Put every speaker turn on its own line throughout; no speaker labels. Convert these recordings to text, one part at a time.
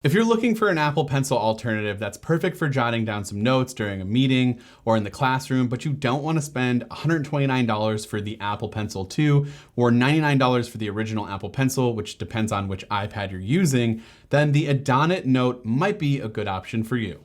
If you're looking for an Apple Pencil alternative that's perfect for jotting down some notes during a meeting or in the classroom, but you don't want to spend $129 for the Apple Pencil 2 or $99 for the original Apple Pencil, which depends on which iPad you're using, then the Adonit Note might be a good option for you.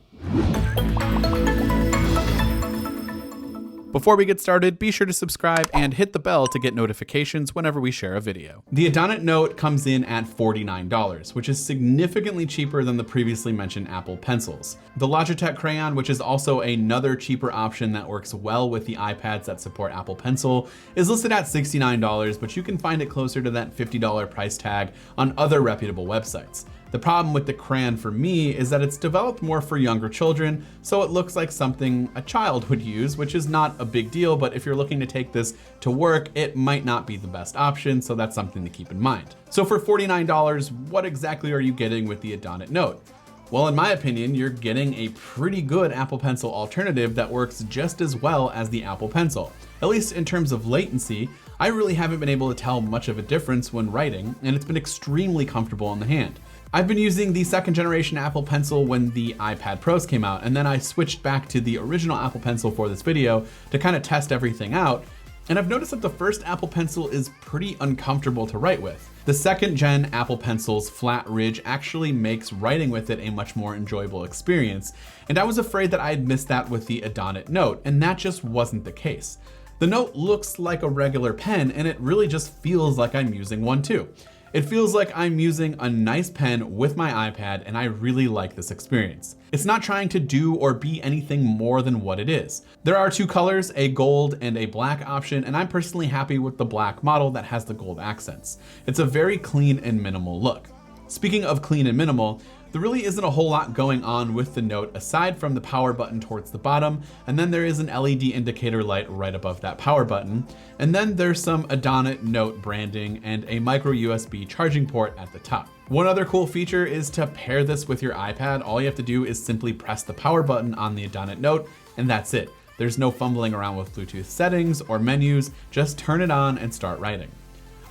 Before we get started, be sure to subscribe and hit the bell to get notifications whenever we share a video. The Adonit Note comes in at $49, which is significantly cheaper than the previously mentioned Apple Pencils. The Logitech Crayon, which is also another cheaper option that works well with the iPads that support Apple Pencil, is listed at $69, but you can find it closer to that $50 price tag on other reputable websites. The problem with the Crayon for me is that it's developed more for younger children, so it looks like something a child would use, which is not a big deal, but if you're looking to take this to work, it might not be the best option, so that's something to keep in mind. So for $49, what exactly are you getting with the Adonit Note? Well, in my opinion, you're getting a pretty good Apple Pencil alternative that works just as well as the Apple Pencil. At least in terms of latency, I really haven't been able to tell much of a difference when writing, and it's been extremely comfortable in the hand. I've been using the second generation Apple Pencil when the iPad Pros came out, and then I switched back to the original Apple Pencil for this video to kind of test everything out. And I've noticed that the first Apple Pencil is pretty uncomfortable to write with. The second gen Apple Pencil's flat ridge actually makes writing with it a much more enjoyable experience. And I was afraid that I'd missed that with the Adonit Note, and that just wasn't the case. The Note looks like a regular pen, and it really just feels like I'm using one too. It feels like I'm using a nice pen with my iPad, and I really like this experience. It's not trying to do or be anything more than what it is. There are two colors, a gold and a black option, and I'm personally happy with the black model that has the gold accents. It's a very clean and minimal look. Speaking of clean and minimal, there really isn't a whole lot going on with the Note aside from the power button towards the bottom, and then there is an LED indicator light right above that power button, and then there's some Adonit Note branding and a micro USB charging port at the top. One other cool feature is to pair this with your iPad. All you have to do is simply press the power button on the Adonit Note, and that's it. There's no fumbling around with Bluetooth settings or menus, just turn it on and start writing.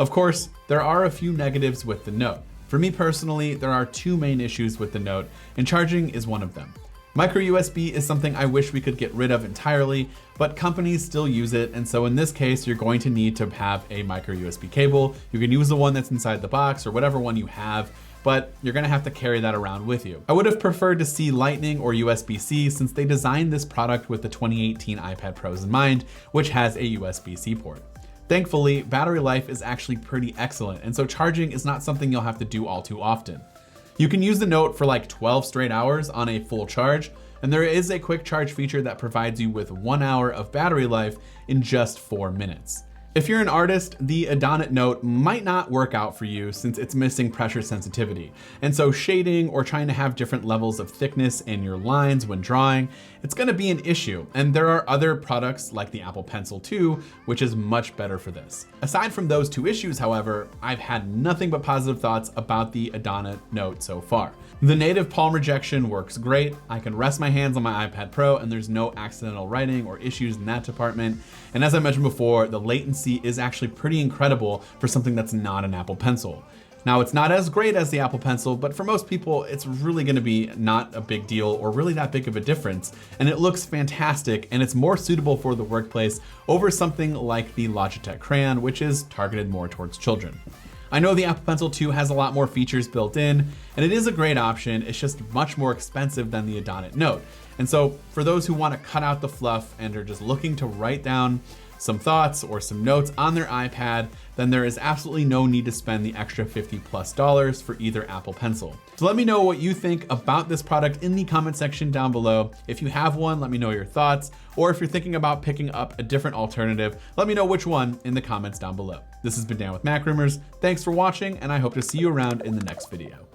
Of course, there are a few negatives with the Note. For me personally, there are two main issues with the Note, and charging is one of them. Micro USB is something I wish we could get rid of entirely, but companies still use it, and so in this case, you're going to need to have a micro USB cable. You can use the one that's inside the box or whatever one you have, but you're gonna have to carry that around with you. I would have preferred to see Lightning or USB-C since they designed this product with the 2018 iPad Pros in mind, which has a USB-C port. Thankfully, battery life is actually pretty excellent, and so charging is not something you'll have to do all too often. You can use the Note for like 12 straight hours on a full charge, and there is a quick charge feature that provides you with 1 hour of battery life in just 4 minutes. If you're an artist, the Adonit Note might not work out for you since it's missing pressure sensitivity. And so shading or trying to have different levels of thickness in your lines when drawing, it's gonna be an issue. And there are other products like the Apple Pencil 2, which is much better for this. Aside from those two issues, however, I've had nothing but positive thoughts about the Adonit Note so far. The native palm rejection works great. I can rest my hands on my iPad Pro and there's no accidental writing or issues in that department. And as I mentioned before, the latency is actually pretty incredible for something that's not an Apple Pencil. Now, it's not as great as the Apple Pencil, but for most people, it's really gonna be not a big deal or really that big of a difference. And it looks fantastic, and it's more suitable for the workplace over something like the Logitech Crayon, which is targeted more towards children. I know the Apple Pencil 2 has a lot more features built in, and it is a great option. It's just much more expensive than the Adonit Note. And so for those who want to cut out the fluff and are just looking to write down some thoughts or some notes on their iPad, then there is absolutely no need to spend the extra $50+ for either Apple Pencil. So let me know what you think about this product in the comment section down below. If you have one, let me know your thoughts, or if you're thinking about picking up a different alternative, let me know which one in the comments down below. This has been Dan with Mac Rumors. Thanks for watching, and I hope to see you around in the next video.